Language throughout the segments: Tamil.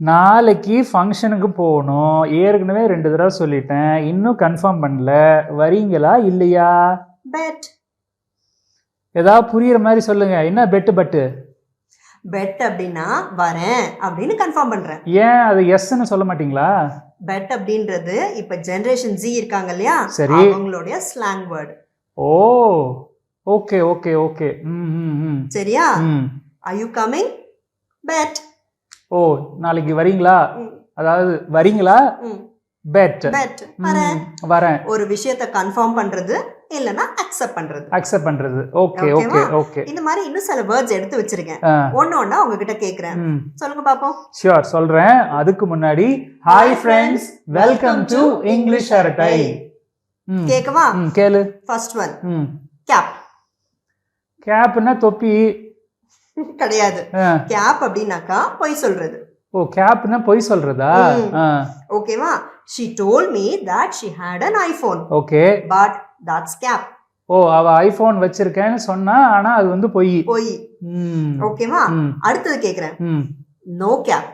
நாளைக்கு ஃபங்க்ஷனுக்கு போகணும். ஏற்கனவே 2 தடவை சொல்லிட்டேன். இன்னும் கன்ஃபார்ம் பண்ணல. வரீங்களா இல்லையா? பெட். ஏதாவது புரியுற மாதிரி சொல்லுங்க. என்ன பெட்டு? பெட் அப்படின்னா வரேன் அப்படின்னு கன்ஃபார்ம் பண்றேன். ஏன் அது எஸ்ன்னு சொல்ல மாட்டீங்களா? பெட் அப்படின்றது இப்ப ஜெனரேஷன் ஜி இருக்காங்க இல்லையா, சரி, அவங்களுடைய ஸ்லாங் வேர்ட். ஓ ஓகே ஓகே ஓகே. சரியா? are you coming? bet. ஓ நாளைக்கு வரீங்களா, அதாவது வரீங்களா பெட். பெட் வரேன். வரேன். ஒரு விஷயத்தை கன்ஃபார்ம் பண்றது இல்லனா அக்செப்ட் பண்றது. Okay okay okay. இந்த மாதிரி இன்னும் சில வேர்ட்ஸ் எடுத்து வச்சிருக்கேன். ஒண்ணா உங்ககிட்ட கேக்குறேன். சொல்லுங்க பாப்போம். ஷூர் சொல்றேன். அதுக்கு முன்னாடி hi friends, welcome to English அரட்டை. கேக்கவா? கேளு. First one gap. கேப்னா தொப்பி கிடையாது. கேப் அப்படினாக்கா பொய் சொல்றது. ஓ கேப்னா பொய் சொல்றதா? ஓகேவா? she told me that she had an iPhone. Okay, but that's cap. ஓ அவ ஐபோன் வச்சிருக்கேன்னு சொன்னா, ஆனா அது வந்து பொய். ஓகேவா? அடுத்து கேக்குறேன். no cap.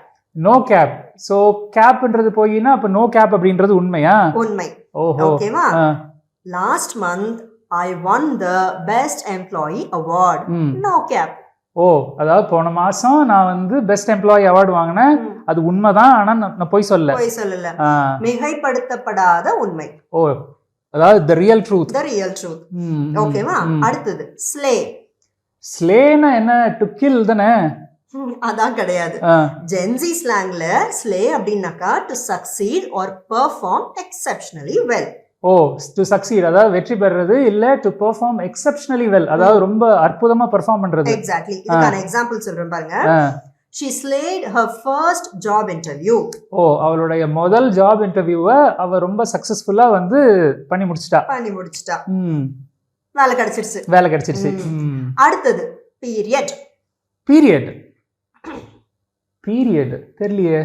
no cap. So கேப்ன்றது பொய்னா அப்ப no cap அப்படின்றது உண்மையா? உண்மை. ஓஹோ. ஓகேவா? last month I won the best employee award. no cap. ஓ அதாவது போன மாசம் நான் வந்து பெஸ்ட் எம்ப்ளாயி அவார்டு வாங்கினேன். அது உண்மைதான், ஆனா நான் பொய் சொல்லல. மிகைப்படுத்தப்படாத உண்மை. ஓ அதாவது the real truth. ஓகேவா? அடுத்தது ஸ்லே. ஸ்லேனா என்ன? டு கில் தானே? அதான் கிடையாது. ஜென்சி ஸ்லாங்ல ஸ்லே அப்படின்னாக்கா to succeed or perform exceptionally well. ஓ டு சக்சீட் அதாவது வெற்றி பெறுறது, இல்ல டு பெர்ஃபார்ம் எக்ஸெப்ஷனலி வெல் அதாவது ரொம்ப அற்புதமா பெர்ஃபார்ம் பண்றது. எக்ஸாக்ட்லி. இதுக்கான எக்ஸாம்பிள் சொல்றேன் பாருங்க. she slayed her first job interview. ஓ அவளுடைய முதல் ஜாப் இன்டர்வியூவை அவ ரொம்ப சக்சஸ்ஃபுல்லா வந்து பண்ணி முடிச்சிட்டா. வேலை கிடைச்சிருச்சு. அடுத்தது பீரியட். தெரியலையே.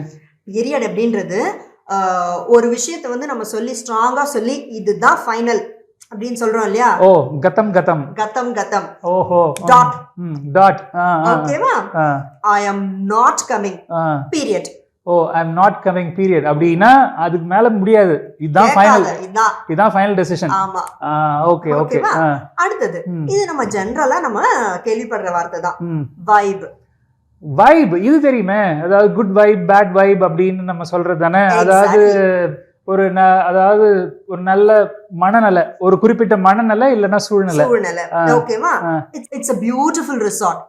பீரியட் அப்படின்றது ஒரு விஷயத்தை வந்து நம்ம சொல்லி ஸ்ட்ராங்கா சொல்லி இதுதான் ஃபைனல் அப்படின்னு சொல்றோம் இல்லையா? ஓ கதம். ஓஹோ. டாட். ஓகேவா? I am not coming. Period. ஓ I am not coming period அப்படினா அதுக்கு மேல முடியாது. இதுதான் ஃபைனல் டெசிஷன். ஆமா. Okay okay. அடுத்தது இது நம்ம ஜெனரலா நம்ம கேள்விப்படுற வார்த்தை தான். வைப். இது தெரியுமே, அதாவது குட் வைப் பேட் வைப் அப்படின்னு நம்ம சொல்றது தானே? அதாவது அதாவது ஒரு நல்ல மனநல, ஒரு குறிப்பிட்ட மனநல இல்லனா சூழ்நிலை. ஓகேவா? It's a beautiful resort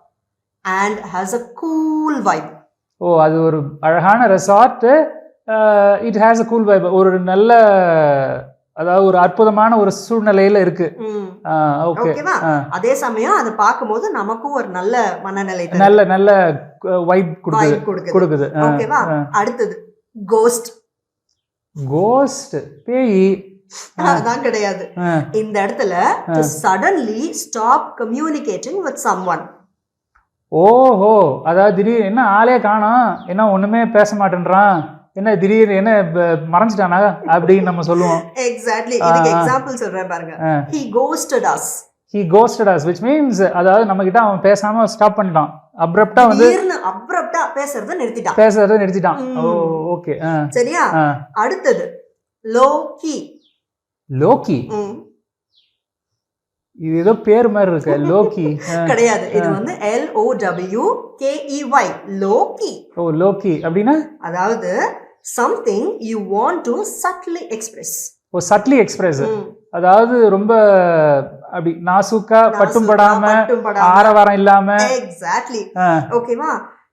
and has a cool vibe. ஓ அது ஒரு அழகான resort. it has a cool vibe. ஒரு நல்ல அதாவது ஒரு அற்புதமான ஒரு சூழ்நிலையில இருக்கு. ஓகேவா? அதே சமயம் அதை பார்க்கும்போது நமக்கும் ஒரு நல்ல மனநிலை, நல்ல வைப் கொடுக்குது. ஓகேவா? அடுத்தது கோஸ்ட். பேய். அதான் கிடையாது. இந்த இடத்துல to suddenly stop communicating with someone. ஓஹோ அதாவது திடீர் என்ன ஆளே காணோம், என்ன ஒண்ணுமே பேச மாட்டேன்றான், என்ன திடீர் என்ன மறைஞ்சிட்டானா அப்படின்னு நம்ம சொல்லுவோம். எக்ஸாக்ட்லி. இதுக்கு எக்ஸாம்பிள் சொல்றேன் பாருங்க. he ghosted us which means அதாவது நம்ம கிட்ட அவன் பேசாம ஸ்டாப் பண்ணிட்டான். அப்ரப்டா பேசுறத நிறுத்திட்டான். ஓ ஓகே. சரியா? அடுத்தது லோகி. இது ஏதோ பேர் மாதிரி இருக்கு. லோகி கிடையாது. இது வந்து LOWKEY. லோகி. ஓ லோகி அப்படினா அதாவது something you want to subtly express. O subtly express. அதாவது ரொம்ப அப்படி நாசூக்கா பட்டும் படாம ஆரவாரம் இல்லாம. எக்ஸாக்ட்லி. ஓகேவா?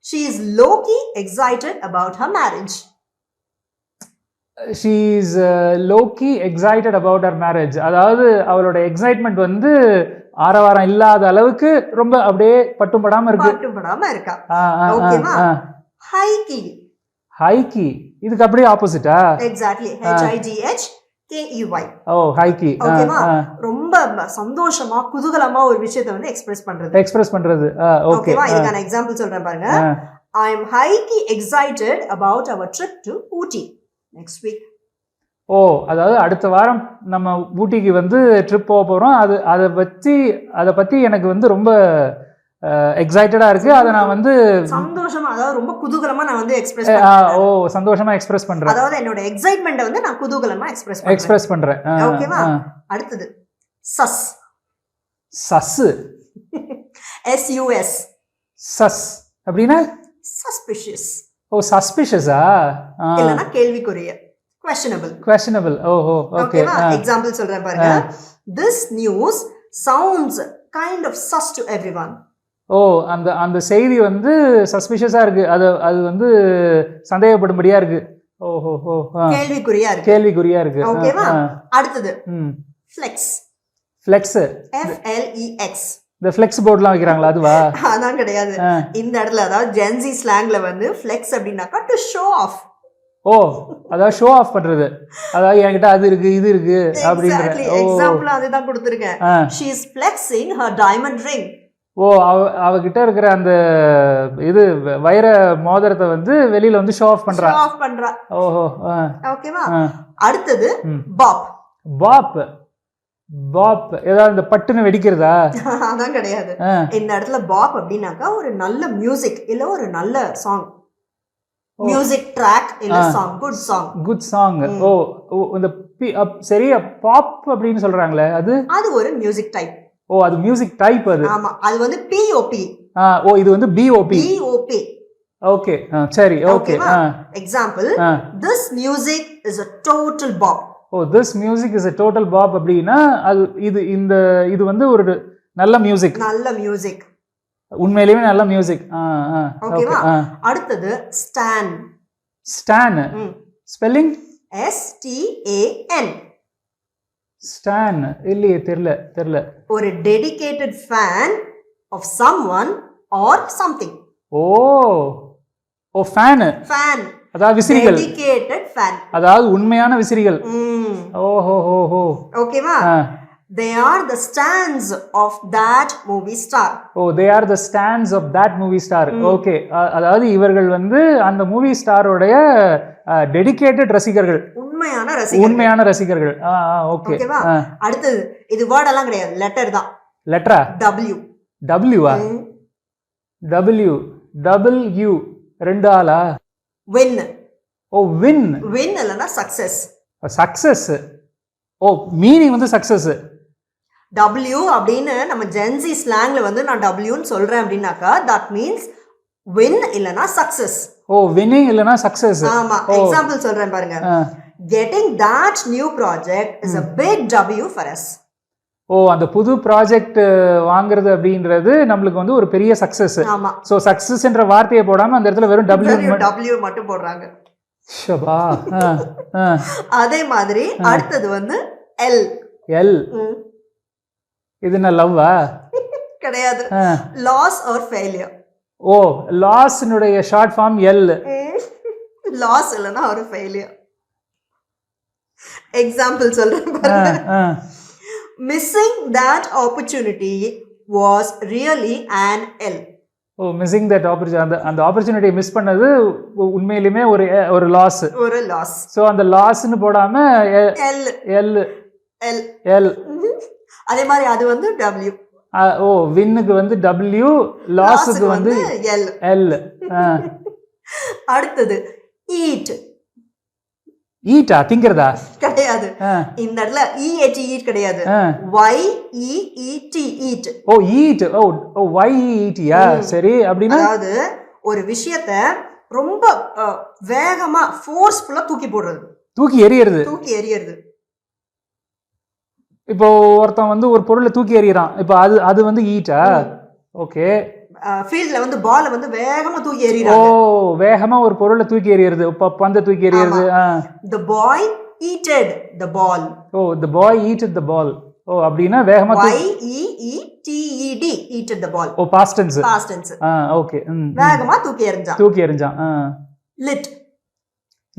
she is low-key excited about her marriage. she is low-key excited about her marriage. அதாவது அவளோட எக்ஸைட்மென்ட் வந்து ஆரவாரம் இல்லாத அளவுக்கு ரொம்ப அப்படியே பட்டும் படாம இருக்கா. ஓகேவா? ஹைகி. இதுக்கு அப்படியே ஆப்போசிட்டா? எக்ஸாக்ட்லி. HIGHKEY. ஓ ஹைகி. ஓகேவா? ரொம்ப சந்தோஷமா குதூகலமா ஒரு விஷயத்தை வந்து எக்ஸ்பிரஸ் பண்றது. ஓகேவா? இதுக்கான எக்ஸாம்பிள் சொல்றேன் பாருங்க. I am highly excited about our trip to Ooty next week. ஓ அதாவது அடுத்த வாரம் நம்ம ஊட்டிக்கு வந்து ட்ரிப் போக போறோம். அதை பத்தி எனக்கு வந்து ரொம்ப எக்ஸைட்டடா இருக்கு, அதை நான் வந்து சந்தோஷமா, அதாவது ரொம்ப குதூகலமா நான் வந்து எக்ஸ்பிரஸ் ஓ சந்தோஷமா எக்ஸ்பிரஸ் பண்றேன், அதாவது என்னோட எக்ஸைட்மென்ட் வந்து நான் குதூகலமா எக்ஸ்பிரஸ் பண்றேன். ஓகேவா? அடுத்தது சஸ். சஸ் SUS. சஸ் அப்படினா சஸ்பிஷியஸ். ஓ சஸ்பிஷியஸா, இல்லனா கேள்விக்குரிய, questionable. ஓஹோ ஓகே. எக்ஸாம்பிள் சொல்றேன் பாருங்க. This news sounds kind of sus to everyone. ஓ அந்த செய்தி வந்து சஸ்பிஷியஸா இருக்கு, அது வந்து சந்தேகப்படும்படியா இருக்கு. ஓஹோ ஓ கேள்விக்குறியா இருக்கு. ஓகேவா? அடுத்தது flex. FLEX. இந்த ஃப்ளெக்ஸ் போர்ட்லாம் வைக்கிறாங்களா, அதுவா? அதான் கிடையாது. இந்த இடத்துல அதாவது ஜென்சி ஸ்லாங்ல வந்து ஃப்ளெக்ஸ் அப்படின்னாக்கா டு ஷோ ஆஃப். ஓ அதாவது ஷோ ஆஃப் பண்றது, அதாவது என்கிட்ட அது இருக்கு இது இருக்கு அப்படின்ற. எக்ஸாம்பிள் அதுதான் கொடுத்திருக்கேன். she is flexing her diamond ring. ஓ அவகிட்ட இருக்கிற அந்த இது வைர மோதிரத்தை வந்து வெளியில வந்து ஷோ ஆஃப் பண்றா. ஓஹோ ஓகேவா? அடுத்தது பாப். ஏதாவது இந்த பட்டுன்னு வெடிக்கிறதா? அதான் கிடையாது. இந்த இடத்துல பாப் அப்படின்னாக்கா ஒரு நல்ல மியூசிக் இல்ல ஒரு நல்ல சாங், மியூசிக் ட்ராக் இல்ல சாங், குட் சாங். ஓ இந்த சரி பாப் அப்படின்னு சொல்றாங்களே, அது ஒரு மியூசிக் டைப். ஓ அது மியூசிக் டைப் அது. ஆமா, அது வந்து POP. ஓ இது வந்து BOP. ஓகே சரி okay. Example, this music is a total bop. ஓ this music is a total bop அப்படினா அது இது வந்து ஒரு நல்ல மியூசிக். உண்மையிலேயே நல்ல மியூசிக். ஓகேவா? அடுத்தது ஸ்டான். Spelling STAN. ஸ்டான் இல்லையே, தெரியல. ஒரு dedicated fan of someone or something. ஓ ஃபேன் அதாவது விசிறிகள், டெடிகேட்டட் ஃபேன் அதாவது உண்மையான விசிறிகள். ஓஹோ ஓகேவா? they are the stands of that movie star. they are the stands of that movie star. Okay, அதாவது இவர்கள் வந்து அந்த மூவி ஸ்டாரோடைய டெடிகேட்டட் ரசிகர்கள், உண்மையான ரசிகர்கள். ஓகேவா? அடுத்தது இது வேர்ட் எல்லாம் கிடையாது, லெட்டர் தான். லெட்டரா? W ரெண்டு ஆளா? win. ஓ win இல்லனா சக்சஸ். ஓ மீனிங் வந்து சக்சஸ். W அப்படின்னு நம்ம ஜென்சி ஸ்லாங்ல வந்து நான் W ன்னு சொல்றேன் அப்படினாக்கா that means win இல்லனா சக்சஸ். ஓ winning இல்லனா சக்சஸ். ஆமா, எக்ஸாம்பிள் சொல்றேன் பாருங்க. getting that new project is a big W for us. ஓ அந்த புது ப்ராஜெக்ட் வாங்குறது அப்படின்றது நம்மளுக்கு வந்து ஒரு பெரிய சக்சஸ். ஆமா. சோ சக்சஸ்ன்ற வார்த்தையை போடாம அந்த இடத்துல வெறும் W மட்டும் போடுறாங்க. ஷபா. அதே மாதிரி அடுத்தது வந்து L. இது என்ன லவ்வா? கிடையாது. Loss or failure. ஓ லாஸ்னுடைய ஷார்ட் ஃபார்ம் L. லாஸ் இல்லனா ஒரு ஃபெயிலியர். எக்ஸாம்பிள் சொல்றேன் பாருங்க. missing that opportunity was really an L. missing that opportunity, அந்த opportunity மிஸ் பண்ணது உண்மையிலேயே ஒரு லாஸ். சோ அந்த லாஸ்னு போடாம L. அதே மாதிரி அது வந்து W. வின்னுக்கு வந்து W, லாஸ்க்கு வந்து L. அடுத்தது eat. ஈட்டா திங்கிறதா? கிடையாது. இந்த இடத்துல EAT கிடையாது. YEET eat. ஓ eat. YEET யா? சரி, அப்படினா அதாவது ஒரு விஷயத்தை ரொம்ப வேகமா ஃபோர்ஸ்ஃபுல்லா தூக்கி எறியறது. இப்போ ஒருத்தன் வந்து ஒரு பொருளை தூக்கி எறியறான், இப்போ அது வந்து ஈட்டா? ஓகே. ஃபீல்ட்ல வந்து பால் வந்து வேகமா தூக்கி எறியறாங்க. வேகமா ஒரு பொருளை தூக்கி எறியறது, பந்தை தூக்கி எறியறது. the boy eated the ball. the boy eated the ball. அப்படினா வேகமா YEETED eated the ball. past tense. Okay. வேகமா தூக்கி எறிஞ்சான்.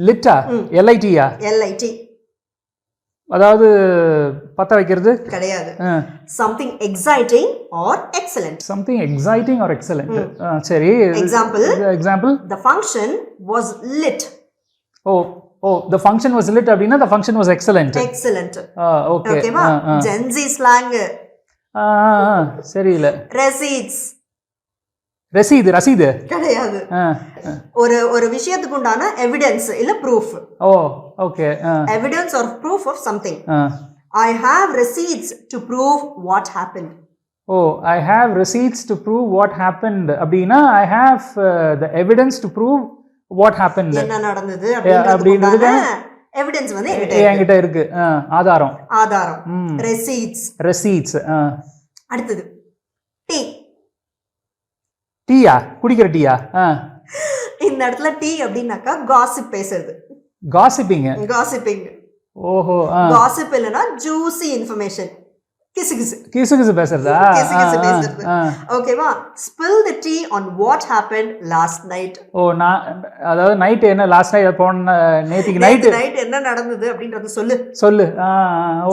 லிட்டா? LIT யா? LIT. அதாவது பத்த வைக்கிறது? கிடையாது. something exciting or excellent. சரி. example the function was lit. the function was lit அப்படினா the function was excellent. ஓகேவா? Gen Z slang. சரி இல்ல. receipts. ரசீது கிடையாது. ஒரு விஷயத்துக்கு உண்டான எவிடன்ஸ் இல்ல ப்ரூஃப். ஓ okay. Evidence or proof of something. I have receipts to prove what happened. Oh, I have receipts to prove what happened. அப்படினா I have the evidence to prove what happened. என்ன நடந்தது அப்படிங்கிறதுக்கான எவிடன்ஸ் வந்து என்கிட்ட இருக்கு. ஆதாரம். receipts. அடுத்தது டீ. டீயா? குடிக்கிற டீயா? இந்த இடத்துல டீ அப்படினாக்கா காசிப் பேசுறது. காசிப்பிங். ஓஹோ. காசிப் இல்லனா ஜூசி இன்ஃபர்மேஷன். கிசுகிசு பேசுறதா? ஓகேவா? spill the tea on what happened last night. ஓ அதாவது நைட் என்ன லாஸ்ட் நைட் போன நேத்திக்கு நைட் என்ன நடந்தது அப்படிங்கறது சொல்லு.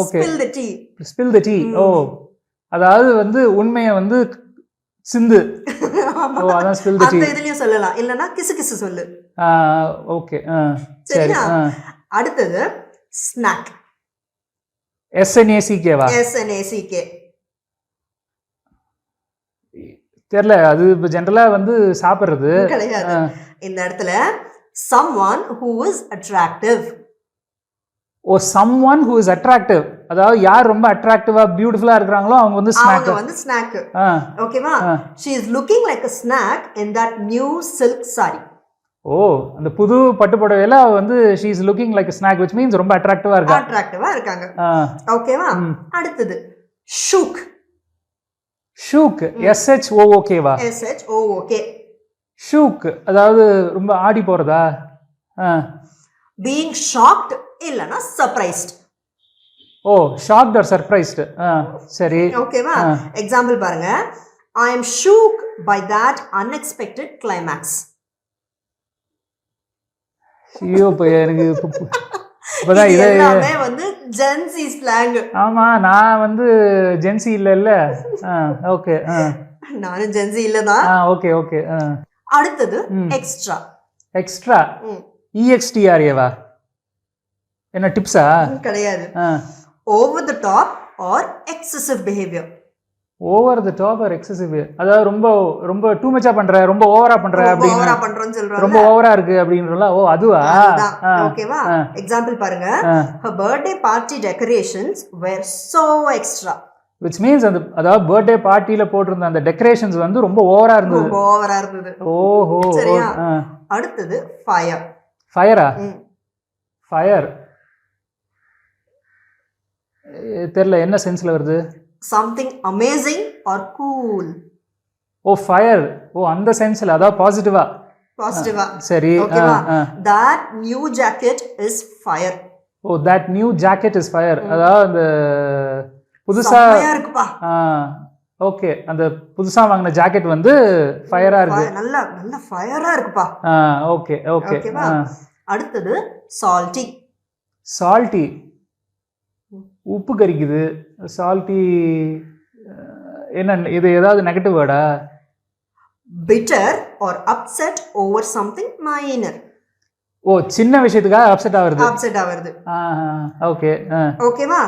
ஓகே. spill the tea. ஓ அதாவது வந்து உண்மையை வந்து சிந்து. ஓ அதான் spill the tea. அந்த இதுலயும் சொல்லலாம். இல்லனா கிசுகிசு சொல்லு. ஓகே. சரி. அடுத்தது ஸ்நாக். SNACK வா? SNACK தெரியல. அது ஜெனரலா வந்து சாப்பிடுறது கிடையாது. இந்த இடத்துல someone who is attractive. O someone who is attractive. அதாவது யார் ரொம்ப அட்ராக்டிவா பியூட்டிஃபுல்லா இருக்காங்களோ அவங்க வந்து ஸ்நாக். ஓகேவா? she is looking like a snack in that new silk saree. ஓ அந்த புது பட்டு புடவையில வந்து she is looking like a snack, which means ரொம்ப அட்ராக்டிவா இருக்காங்க. ஓகேவா? அடுத்தது ஷூக். SHOOK வா? SHOOK. ஷூக் அதாவது ரொம்ப ஆடி போறதா? being shocked இல்லனா surprised. O shocked or surprised. சரி. ஓகேவா? எக்ஸாம்பிள் பாருங்க. I am shook by that unexpected climax. ஐயோ எனக்கு இப்பதான் இது எல்லாமே வந்து ஜென்சி ஸ்லாங். ஆமா நான் வந்து ஜென்சி இல்ல. ஓகே. நானும் ஜென்சி இல்லதான். ஓகே. அடுத்தது எக்ஸ்ட்ரா. EXTRA வா? என்ன டிப்ஸா? கிடையாது. over the top or excessive behavior. Over the top or excessive. அதாவது ரொம்ப ரொம்ப டூ மச்சா பண்ற, ரொம்ப ஓவரா பண்ற அப்படினா ஓவரா பண்றன்னு சொல்றாங்க. ரொம்ப ஓவரா இருக்கு அப்படின்றல. ஓ அதுவா? ஓகேவா? எக்ஸாம்பிள் பாருங்க. her birthday party decorations were so extra. which means அந்த அதாவது பர்த்டே பார்ட்டில போட்டிருந்த அந்த டெக்கரேஷன்ஸ் வந்து ரொம்ப ஓவரா இருந்தது. ஓஹோ. சரியா? அடுத்தது ஃபயர். ஃபயரா? ஃபயர் தெரியல என்ன சென்ஸ்ல வருது? something amazing or cool. ஓ ஃபயர். ஓ அந்த சென்ஸ்ல அதாவது பாசிட்டிவா. சரி. ஓகேவா? that new jacket is fire. O that new jacket is fire. அதாவது அந்த புதுசா இருக்குப்பா. ஓகே. அந்த புதுசா வாங்குன ஜாக்கெட் வந்து ஃபயரா இருக்கு. நல்ல ஃபயரா இருக்குப்பா. ஓகே. ஓகேவா? அடுத்தது சால்ட்டி. உப்பு கரிக்குது. சால்ட்டி என்ன இது ஏதாவது நெகட்டிவ் வேர்டா? bitter or upset over something minor. ஓ சின்ன விஷயத்துக்காக அப்செட் ஆவறது. ஓகே. ஓகேவா?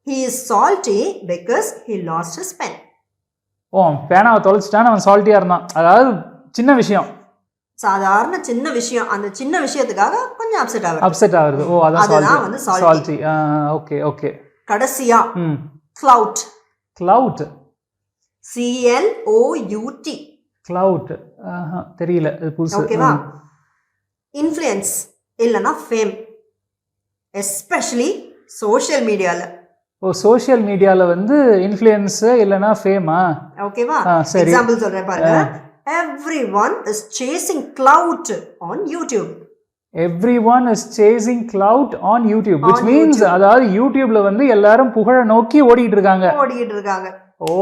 he is salty because he lost his pen. ஓ பேனாவை தொலைச்சிட்டான் அவன் சால்ட்டியா இருந்தான். அதாவது சின்ன விஷயம், சாதாரண சின்ன விஷயம், அந்த சின்ன விஷயத்துக்காக கொஞ்சம் அப்செட் ஆவறது. ஓ அதான் வந்து சால்ட்டி. ஓகே. கடைசியா clout. clout தெரியல, அது புதுசு. ஓகேவா? இன்ஃப்ளூயன்ஸ் இல்லனா ஃபேம், எஸ்பெஷலி சோஷியல் மீடியால. ஓ சோஷியல் மீடியால வந்து இன்ஃப்ளூயன்ஸ் இல்லனா ஃபேமா? ஓகேவா? எக்ஸாம்பிள் சொல்றேன் பாருங்க. everyone is chasing clout on YouTube. everyone is chasing clout on YouTube, which means அதாவது யூடியூப்ல வந்து எல்லாரும் புகழ நோக்கி ஓடிட்டு இருக்காங்க. ஓ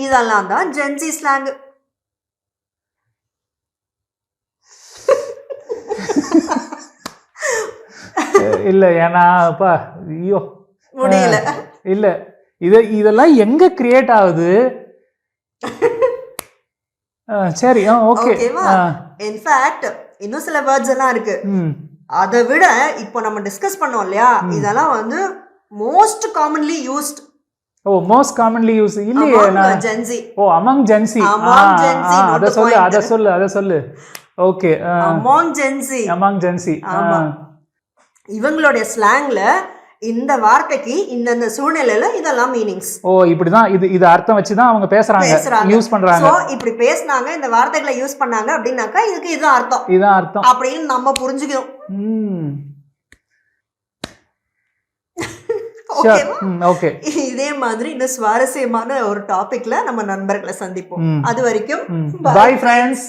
இதெல்லாம் தான் ஜென்சி ஸ்லாங். இல்ல ஏன்னா அப்பா ஐயோ முடியல. இல்ல இதெல்லாம் எங்க கிரியேட் ஆகுது? சரி ஓகே. இன்ஃபேக்ட் இன்னும் சில வேர்ட்ஸ் எல்லாம் இருக்கு. அதை விட இப்போ நம்ம டிஸ்கஸ் பண்ணோம் இல்லையா, இதெல்லாம் வந்து மோஸ்ட் காமன்லி யூஸ்ட் ஓ மோஸ்ட் காமன்லி யூஸ் இல்லையே நான் Gen Z. ஓ among Gen Z Among Gen Z, note அத the சொல்லு point. அத சொல்லு அத சொல்லு okay Among Gen Z. Among Gen Z ஆமா. இவங்களுடைய ஸ்லாங்ல இந்த வார்த்தைக்கு இந்த சூழ்நிலையில இதெல்லாம் மீனிங்ஸ். ஓ இப்படிதான் இது அர்த்தம் வச்சு தான் அவங்க பேசுறாங்க யூஸ் பண்றாங்க. சோ இப்படி பேசுனாங்க இந்த வார்த்தைகளை யூஸ் பண்ணாங்க அப்படினாக்கா இதுக்கு இதுதான் அர்த்தம். இதான் அர்த்தம் அப்படின்னு நம்ம புரிஞ்சுக்கணும். ஓகே இதே மாதிரி இன்னும் சுவாரஸ்யமான ஒரு டாபிக்ல நம்ம நண்பர்களை சந்திப்போம். அது வரைக்கும் பை ஃப்ரெண்ட்ஸ்.